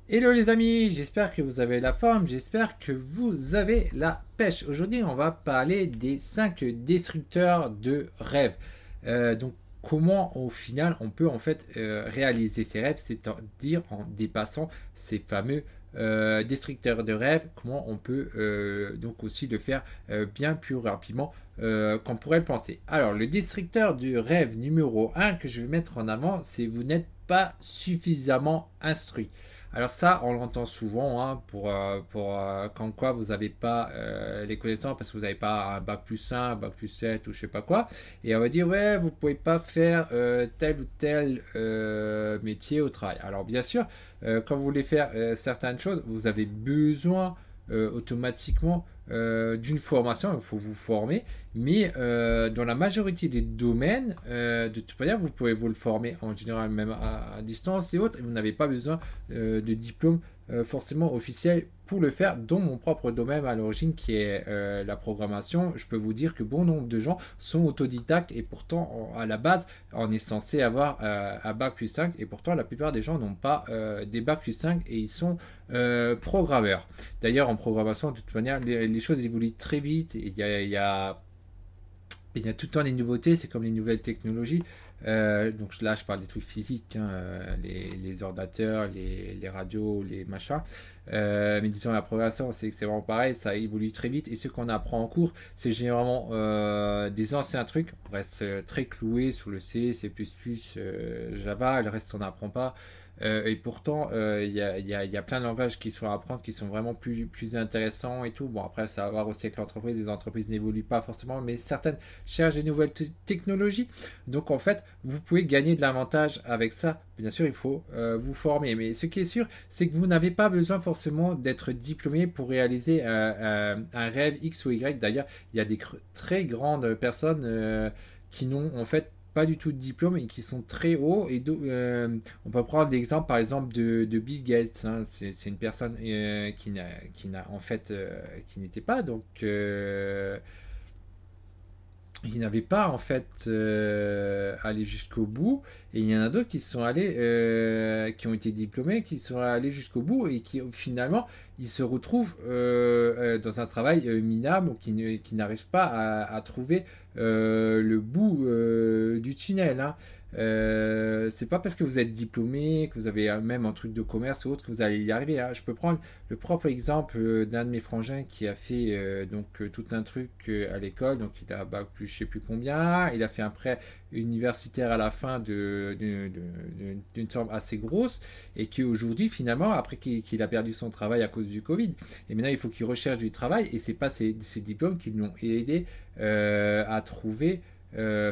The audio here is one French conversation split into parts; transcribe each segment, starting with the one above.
Hello les amis, j'espère que vous avez la forme, j'espère que vous avez la pêche. Aujourd'hui, on va parler des 5 destructeurs de rêves. Donc, comment au final on peut en fait réaliser ses rêves, c'est-à-dire en dépassant ces fameux destructeurs de rêves, comment on peut donc aussi le faire bien plus rapidement qu'on pourrait le penser. Alors, le destructeur du rêve numéro un que je vais mettre en avant, c'est vous n'êtes pas suffisamment instruit. Alors ça, on l'entend souvent hein, pour comme quoi vous n'avez pas les connaissances parce que vous n'avez pas un bac plus 5, bac plus 7 ou je sais pas quoi. Et on va dire, ouais, vous pouvez pas faire tel ou tel métier au travail. Alors bien sûr, quand vous voulez faire certaines choses, vous avez besoin automatiquement d'une formation, il faut vous former, mais dans la majorité des domaines, de toute manière, vous pouvez vous le former en général même à distance et autres, et vous n'avez pas besoin de diplôme forcément officiel pour le faire. Dans mon propre domaine à l'origine qui est la programmation, je peux vous dire que bon nombre de gens sont autodidactes et pourtant à la base on est censé avoir un bac plus 5 et pourtant la plupart des gens n'ont pas des bac plus 5 et ils sont programmeurs. D'ailleurs en programmation de toute manière les choses évoluent très vite et il y a tout le temps des nouveautés, c'est comme les nouvelles technologies. Donc là, je parle des trucs physiques, hein, les ordinateurs, les radios, les machins. Mais disons, la programmation, c'est vraiment pareil, ça évolue très vite. Et ce qu'on apprend en cours, c'est généralement des anciens trucs. On reste très cloué sur le C, C++, Java, le reste, on n'apprend pas. Et pourtant, il y a plein de langages qui sont à apprendre, qui sont vraiment plus intéressants et tout. Bon, après, ça va voir aussi avec l'entreprise. Les entreprises n'évoluent pas forcément, mais certaines cherchent des nouvelles technologies. Donc, en fait, vous pouvez gagner de l'avantage avec ça. Bien sûr, il faut vous former. Mais ce qui est sûr, c'est que vous n'avez pas besoin forcément d'être diplômé pour réaliser un rêve X ou Y. D'ailleurs, il y a des très grandes personnes qui n'ont en fait pas du tout de diplôme et qui sont très hauts. Et on peut prendre l'exemple par exemple de Bill Gates. Hein. C'est une personne qui n'a en fait qui n'était pas donc qui n'avaient pas en fait allé jusqu'au bout et il y en a d'autres qui sont allés qui ont été diplômés qui sont allés jusqu'au bout et qui finalement ils se retrouvent dans un travail minable ou qui n'arrivent pas à trouver le bout du tunnel hein. C'est pas parce que vous êtes diplômé, que vous avez même un truc de commerce ou autre que vous allez y arriver. Hein. Je peux prendre le propre exemple d'un de mes frangins qui a fait tout un truc à l'école. Donc il a bac plus je sais plus combien. Il a fait un prêt universitaire à la fin d'une somme assez grosse et qui aujourd'hui finalement après qu'il a perdu son travail à cause du Covid et maintenant il faut qu'il recherche du travail et c'est pas ces diplômes qui l'ont aidé à trouver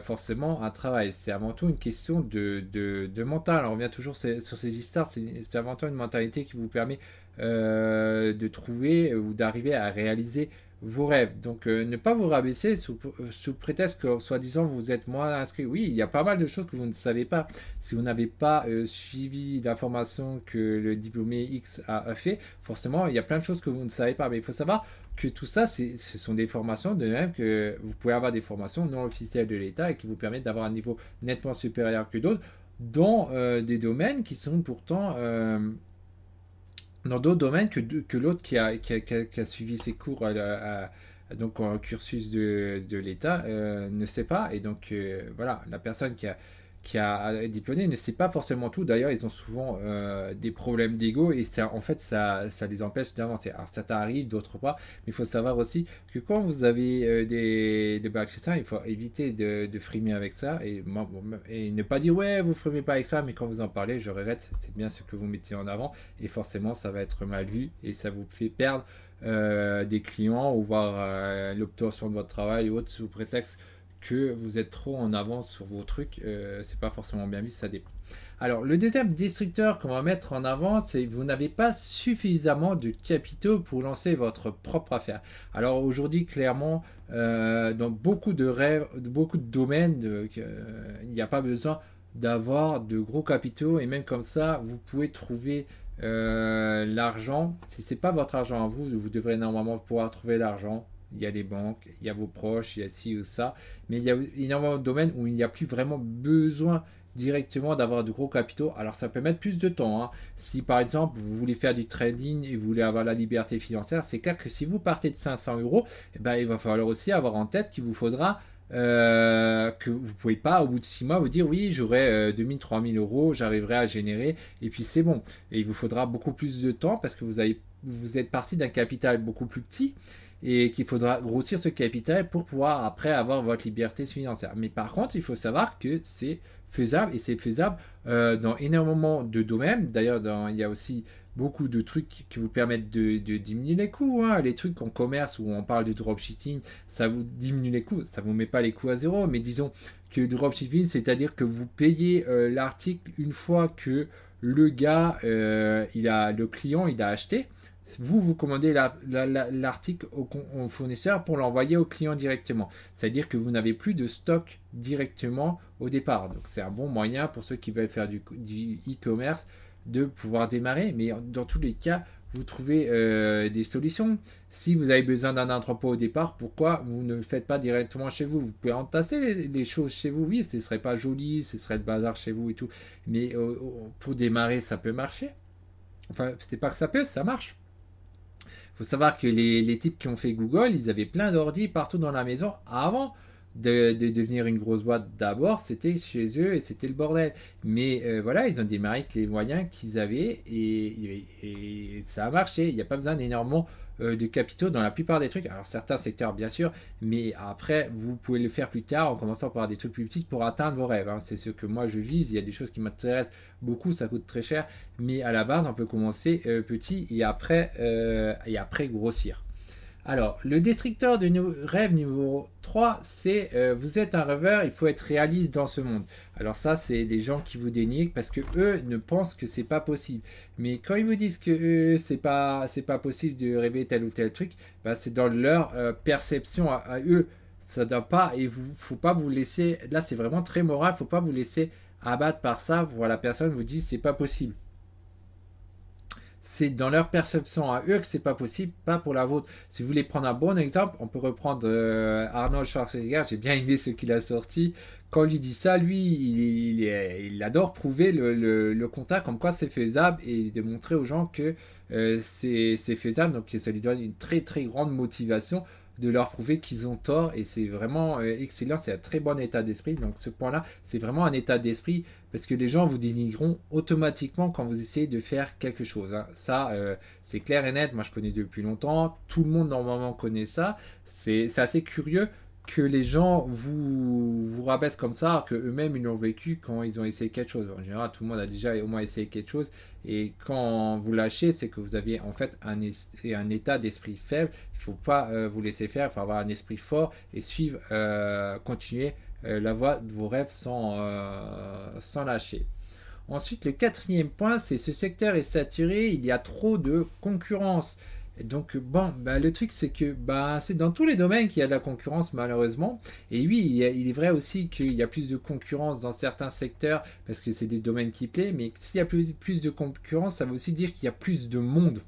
forcément un travail. C'est avant tout une question de mental. On revient toujours sur ces histoires. C'est avant tout une mentalité qui vous permet de trouver ou d'arriver à réaliser vos rêves. Donc ne pas vous rabaisser sous prétexte que soi-disant vous êtes moins inscrit. Oui, il y a pas mal de choses que vous ne savez pas. Si vous n'avez pas suivi la formation que le diplômé X a fait, forcément il y a plein de choses que vous ne savez pas. Mais il faut savoir que tout ça, ce sont des formations, de même que vous pouvez avoir des formations non officielles de l'État et qui vous permettent d'avoir un niveau nettement supérieur que d'autres dans des domaines qui sont pourtant dans d'autres domaines que l'autre qui a suivi ses cours donc en cursus de l'État ne sait pas. Et donc voilà, la personne qui a diplômé ne sait pas forcément tout. D'ailleurs, ils ont souvent des problèmes d'ego et en fait, ça les empêche d'avancer. Alors, certains arrivent, d'autres pas. Mais il faut savoir aussi que quand vous avez des bacs sur ça, il faut éviter de frimer avec ça et ne pas dire ouais, vous frimez pas avec ça, mais quand vous en parlez, je regrette, c'est bien ce que vous mettez en avant et forcément, ça va être mal vu et ça vous fait perdre des clients ou voir l'obtention de votre travail ou autre sous prétexte que vous êtes trop en avance sur vos trucs, c'est pas forcément bien vu, ça dépend. Alors, le deuxième destructeur qu'on va mettre en avant, c'est que vous n'avez pas suffisamment de capitaux pour lancer votre propre affaire. Alors aujourd'hui, clairement, dans beaucoup de rêves, beaucoup de domaines, il n'y a pas besoin d'avoir de gros capitaux et même comme ça, vous pouvez trouver l'argent. Si c'est pas votre argent à vous, vous devrez normalement pouvoir trouver l'argent. Il y a les banques, il y a vos proches, il y a ci ou ça. Mais il y a énormément de domaines où il n'y a plus vraiment besoin directement d'avoir de gros capitaux. Alors ça peut mettre plus de temps, hein. Si par exemple vous voulez faire du trading et vous voulez avoir la liberté financière, c'est clair que si vous partez de 500 euros, eh ben, il va falloir aussi avoir en tête qu'il vous faudra que vous ne pouvez pas au bout de 6 mois vous dire oui j'aurai 2000, 3000 euros, j'arriverai à générer et puis c'est bon. Et il vous faudra beaucoup plus de temps parce que vous êtes parti d'un capital beaucoup plus petit et qu'il faudra grossir ce capital pour pouvoir après avoir votre liberté financière. Mais par contre, il faut savoir que c'est faisable et c'est faisable dans énormément de domaines. D'ailleurs, il y a aussi beaucoup de trucs qui vous permettent de diminuer les coûts, hein. Les trucs en commerce où on parle de dropshipping, ça vous diminue les coûts. Ça ne vous met pas les coûts à zéro, mais disons que le dropshipping, c'est-à-dire que vous payez l'article une fois que le gars, le client, il a acheté. Vous commandez l'article au fournisseur pour l'envoyer au client directement. C'est-à-dire que vous n'avez plus de stock directement au départ. Donc c'est un bon moyen pour ceux qui veulent faire du e-commerce de pouvoir démarrer. Mais dans tous les cas, vous trouvez des solutions. Si vous avez besoin d'un entrepôt au départ, pourquoi vous ne le faites pas directement chez vous? Vous pouvez entasser les choses chez vous. Oui, ce ne serait pas joli, ce serait le bazar chez vous et tout. Mais pour démarrer, ça peut marcher. Enfin, c'est pas que ça peut, ça marche. Il faut savoir que les types qui ont fait Google, ils avaient plein d'ordi partout dans la maison avant de devenir une grosse boîte. D'abord, c'était chez eux et c'était le bordel. Mais voilà, ils ont démarré avec les moyens qu'ils avaient et ça a marché. Il n'y a pas besoin d'énormément de capitaux dans la plupart des trucs. Alors certains secteurs bien sûr, mais après vous pouvez le faire plus tard en commençant par des trucs plus petits pour atteindre vos rêves, hein. C'est ce que moi je vise. Il y a des choses qui m'intéressent beaucoup, ça coûte très cher, mais à la base on peut commencer petit et après grossir. Alors, le destructeur de rêve numéro 3, c'est vous êtes un rêveur, il faut être réaliste dans ce monde. Alors ça, c'est des gens qui vous dénigrent parce que eux ne pensent que c'est pas possible. Mais quand ils vous disent que c'est pas possible de rêver tel ou tel truc, bah, c'est dans leur perception à eux. Ça doit pas et faut pas vous laisser. Là, c'est vraiment très moral. Faut pas vous laisser abattre par ça. Pour la personne vous dit c'est pas possible. C'est dans leur perception à eux que c'est pas possible, pas pour la vôtre. Si vous voulez prendre un bon exemple, on peut reprendre Arnold Schwarzenegger. J'ai bien aimé ce qu'il a sorti. Quand on lui dit ça, lui, il adore prouver le contraire, comme quoi c'est faisable et démontrer aux gens que c'est faisable. Donc ça lui donne une très très grande motivation de leur prouver qu'ils ont tort et c'est vraiment excellent, c'est un très bon état d'esprit. Donc ce point-là, c'est vraiment un état d'esprit parce que les gens vous dénigreront automatiquement quand vous essayez de faire quelque chose, hein. Ça, c'est clair et net. Moi, je connais depuis longtemps. Tout le monde normalement connaît ça. C'est assez curieux que les gens vous rabaissent comme ça, alors qu'eux-mêmes ils l'ont vécu quand ils ont essayé quelque chose. En général, tout le monde a déjà au moins essayé quelque chose, et quand vous lâchez, c'est que vous aviez en fait un état d'esprit faible. Il ne faut pas vous laisser faire, il faut avoir un esprit fort et suivre, continuer la voie de vos rêves sans lâcher. Ensuite, le quatrième point, c'est ce secteur est saturé, il y a trop de concurrence. Et donc, bon, bah, le truc, c'est que bah, c'est dans tous les domaines qu'il y a de la concurrence, malheureusement. Et oui, il est vrai aussi qu'il y a plus de concurrence dans certains secteurs, parce que c'est des domaines qui plaisent, mais s'il y a plus de concurrence, ça veut aussi dire qu'il y a plus de monde.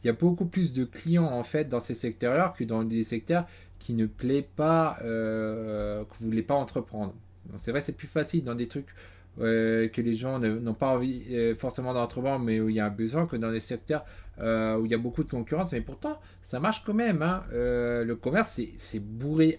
Il y a beaucoup plus de clients, en fait, dans ces secteurs-là que dans des secteurs qui ne plaisent pas, que vous ne voulez pas entreprendre. C'est vrai, c'est plus facile dans des trucs que les gens n'ont pas envie forcément d'entreprendre, mais où il y a un besoin, que dans des secteurs où il y a beaucoup de concurrence. Mais pourtant, ça marche quand même, hein. Le commerce, c'est bourré,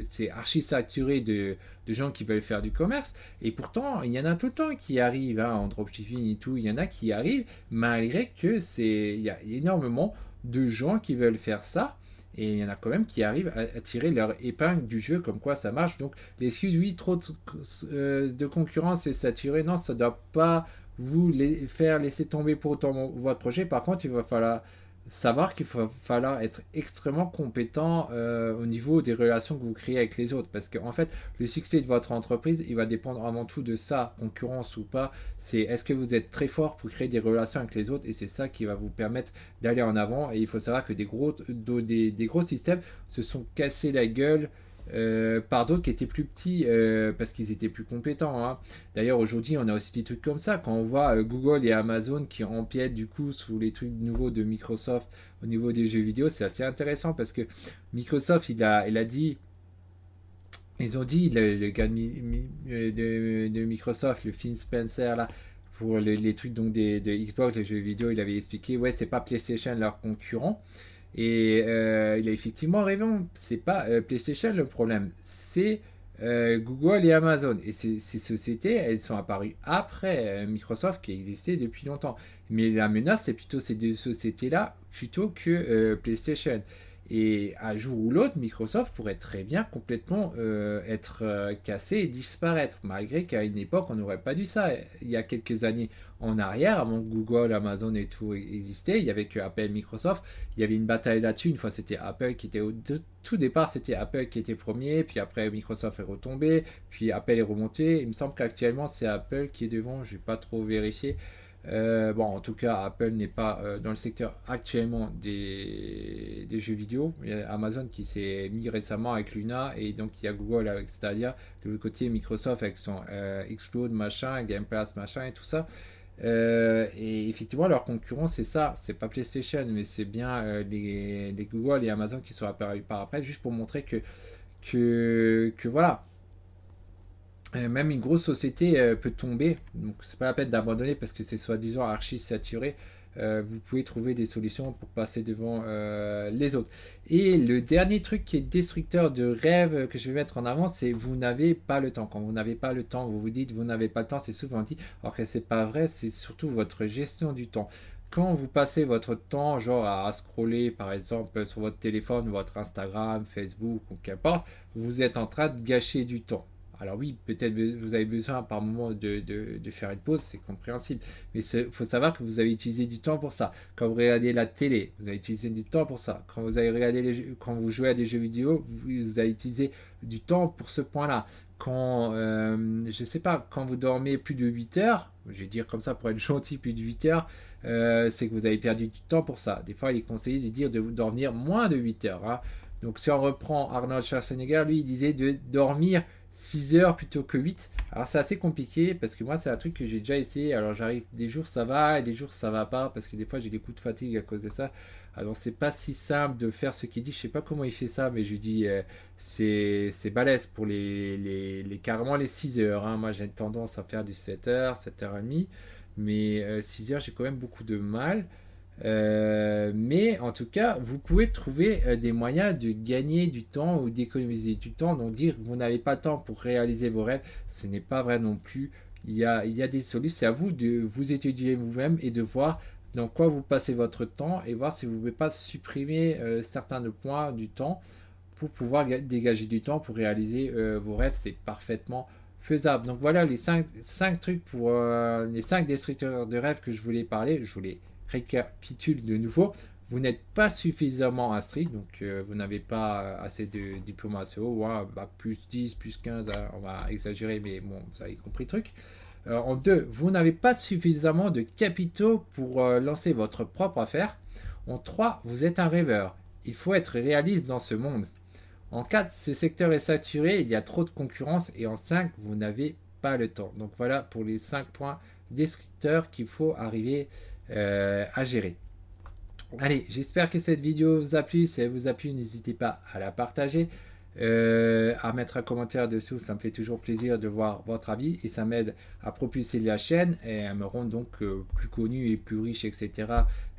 c'est archi saturé de gens qui veulent faire du commerce. Et pourtant, il y en a tout le temps qui arrivent, hein, en dropshipping et tout. Il y en a qui arrivent, malgré que il y a énormément de gens qui veulent faire ça. Et il y en a quand même qui arrivent à tirer leur épingle du jeu, comme quoi ça marche. Donc l'excuse, oui, trop de concurrence et saturé, non, ça ne doit pas vous faire laisser tomber pour autant votre projet. Par contre, il va falloir savoir qu'il va falloir être extrêmement compétent au niveau des relations que vous créez avec les autres. Parce qu'en fait, le succès de votre entreprise, il va dépendre avant tout de ça, concurrence ou pas. C'est est-ce que vous êtes très fort pour créer des relations avec les autres, et c'est ça qui va vous permettre d'aller en avant. Et il faut savoir que des gros systèmes se sont cassés la gueule par d'autres qui étaient plus petits parce qu'ils étaient plus compétents, hein. D'ailleurs, aujourd'hui, on a aussi des trucs comme ça. Quand on voit Google et Amazon qui empiètent du coup sous les trucs nouveaux de Microsoft au niveau des jeux vidéo, c'est assez intéressant parce que Microsoft, il a dit Ils ont dit, le gars de Microsoft, le Phil Spencer, là, pour les trucs donc de Xbox, les jeux vidéo, il avait expliqué, ouais, c'est pas PlayStation leur concurrent. Et il a effectivement raison, c'est pas PlayStation le problème, c'est Google et Amazon. Et ces sociétés, elles sont apparues après Microsoft qui existait depuis longtemps. Mais la menace, c'est plutôt ces deux sociétés-là plutôt que PlayStation. Et un jour ou l'autre, Microsoft pourrait très bien complètement être cassé et disparaître, malgré qu'à une époque, on n'aurait pas dû ça. Il y a quelques années en arrière, avant que Google, Amazon et tout existait, il y avait que Apple, Microsoft. Il y avait une bataille là-dessus. Une fois, c'était Apple qui était tout départ, c'était Apple qui était premier, puis après Microsoft est retombé, puis Apple est remonté. Il me semble qu'actuellement, c'est Apple qui est devant. Je n'ai pas trop vérifié. Bon, en tout cas, Apple n'est pas dans le secteur actuellement des jeux vidéo. Il y a Amazon qui s'est mis récemment avec Luna et donc il y a Google avec Stadia. De l'autre côté, Microsoft avec son Xcloud machin, Game Pass machin et tout ça. Et effectivement, leur concurrent, c'est ça. C'est pas PlayStation, mais c'est bien les Google et Amazon qui sont apparus par après, juste pour montrer que voilà. Même une grosse société peut tomber, donc c'est pas la peine d'abandonner parce que c'est soi-disant archi saturé. Vous pouvez trouver des solutions pour passer devant les autres. Et le dernier truc qui est destructeur de rêve que je vais mettre en avant, c'est vous n'avez pas le temps. Quand vous n'avez pas le temps, vous vous dites vous n'avez pas le temps, c'est souvent dit, alors que c'est pas vrai, c'est surtout votre gestion du temps. Quand vous passez votre temps, genre à scroller par exemple sur votre téléphone, votre Instagram, Facebook ou qu'importe, vous êtes en train de gâcher du temps. Alors oui, peut-être vous avez besoin par moment de faire une pause, c'est compréhensible. Mais il faut savoir que vous avez utilisé du temps pour ça. Quand vous regardez la télé, vous avez utilisé du temps pour ça. Quand vous avez regardé quand vous jouez à des jeux vidéo, vous avez utilisé du temps pour ce point-là. Quand, je sais pas, quand vous dormez plus de 8 heures, je vais dire comme ça pour être gentil, plus de 8 heures, c'est que vous avez perdu du temps pour ça. Des fois, il est conseillé de dire de dormir moins de 8 heures. Hein. Donc si on reprend Arnold Schwarzenegger, lui, il disait de dormir 6 heures plutôt que 8. Alors c'est assez compliqué parce que moi c'est un truc que j'ai déjà essayé. Alors j'arrive, des jours ça va et des jours ça va pas parce que des fois j'ai des coups de fatigue à cause de ça. Alors c'est pas si simple de faire ce qu'il dit. Je sais pas comment il fait ça, mais je lui dis c'est balèze pour carrément les 6 heures. Hein. Moi j'ai tendance à faire du 7 heures, 7h30. Mais 6 heures j'ai quand même beaucoup de mal. Mais en tout cas, vous pouvez trouver des moyens de gagner du temps ou d'économiser du temps. Donc dire que vous n'avez pas de temps pour réaliser vos rêves, ce n'est pas vrai non plus. Il y a des solutions. C'est à vous de vous étudier vous-même et de voir dans quoi vous passez votre temps et voir si vous ne pouvez pas supprimer certains points du temps pour pouvoir dégager du temps pour réaliser vos rêves. C'est parfaitement faisable. Donc voilà les 5 trucs pour les 5 destructeurs de rêves que je voulais parler. Je voulais récapitule de nouveau, vous n'êtes pas suffisamment instruit, donc vous n'avez pas assez de diplôme assez haut, hein, bac plus 10, plus 15, hein, on va exagérer, mais bon, vous avez compris le truc. En 2, vous n'avez pas suffisamment de capitaux pour lancer votre propre affaire. En 3, vous êtes un rêveur. Il faut être réaliste dans ce monde. En 4, ce secteur est saturé, il y a trop de concurrence. Et en 5, vous n'avez pas le temps. Donc voilà pour les 5 points descripteurs qu'il faut arriver à gérer. Allez, j'espère que cette vidéo vous a plu. Si elle vous a plu, n'hésitez pas à la partager, à mettre un commentaire dessous. Ça me fait toujours plaisir de voir votre avis et ça m'aide à propulser la chaîne et à me rendre donc plus connu et plus riche, etc.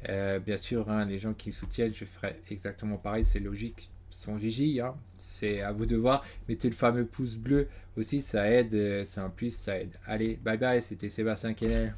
Bien sûr, hein, les gens qui me soutiennent, je ferai exactement pareil. C'est logique. Son Gigi, hein. C'est à vous de voir. Mettez le fameux pouce bleu aussi, ça aide. C'est un plus, ça aide. Allez, bye bye. C'était Sébastien Kennel.